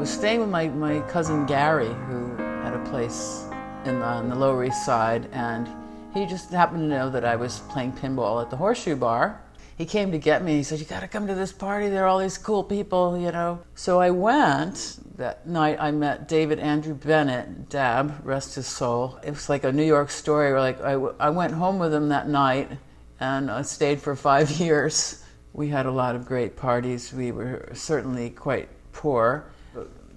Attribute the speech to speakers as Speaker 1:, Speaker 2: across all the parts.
Speaker 1: was staying with my cousin Gary, who had a place on the Lower East Side, and he just happened to know that I was playing pinball at the Horseshoe Bar. He came to get me. He said, "You got to come to this party. There are all these cool people, you know." So I went. That night I met David Andrew Bennett, Dab, rest his soul. It was like a New York story. Where like I went home with him that night, and I stayed for 5 years. We had a lot of great parties. We were certainly quite poor.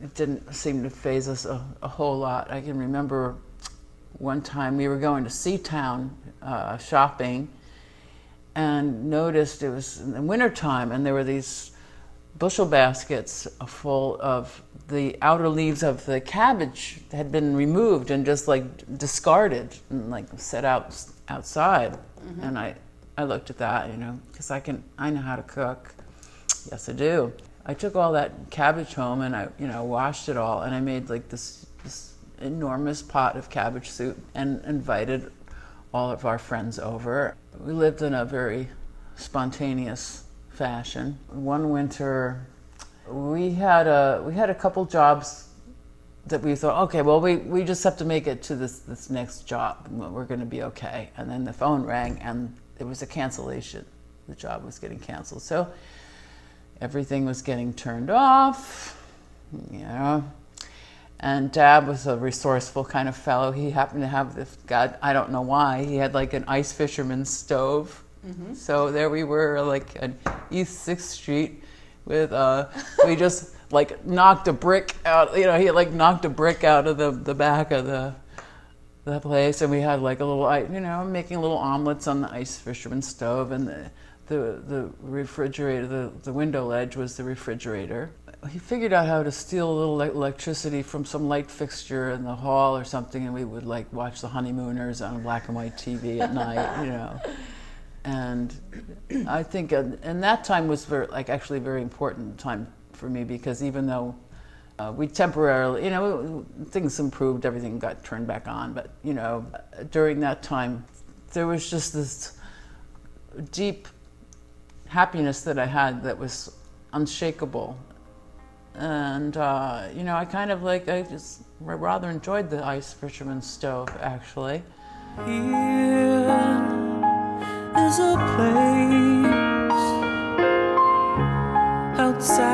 Speaker 1: It didn't seem to faze us a whole lot. I can remember one time we were going to Seatown shopping, and noticed it was in the wintertime, and there were these bushel baskets full of the outer leaves of the cabbage that had been removed and just like discarded and like set outside. Mm-hmm. And I looked at that, you know, because I know how to cook. Yes, I do. I took all that cabbage home and I, you know, washed it all, and I made like this enormous pot of cabbage soup and invited all of our friends over. We lived in a very spontaneous fashion. One winter, we had a couple jobs that we thought, okay, well, we just have to make it to this next job. We're going to be okay. And then the phone rang, and there was a cancellation. The job was getting canceled. So everything was getting turned off, you know. And Dab was a resourceful kind of fellow. He happened to have this, God, I don't know why, he had like an ice fisherman's stove. Mm-hmm. So there we were, like at East 6th Street with, we just like knocked a brick out, you know, he like knocked a brick out of the back of the place, and we had like a little, you know, making little omelets on the ice fisherman's stove, and the refrigerator, the window ledge was the refrigerator. He figured out how to steal a little electricity from some light fixture in the hall or something, and we would like watch The Honeymooners on black and white TV at night, you know. And I think, and that time was actually a very important time for me, because even though we temporarily, you know, things improved, everything got turned back on, but you know, during that time, there was just this deep happiness that I had that was unshakable. And, you know, I kind of like, I rather enjoyed the ice fisherman's stove, actually.
Speaker 2: Here is a place outside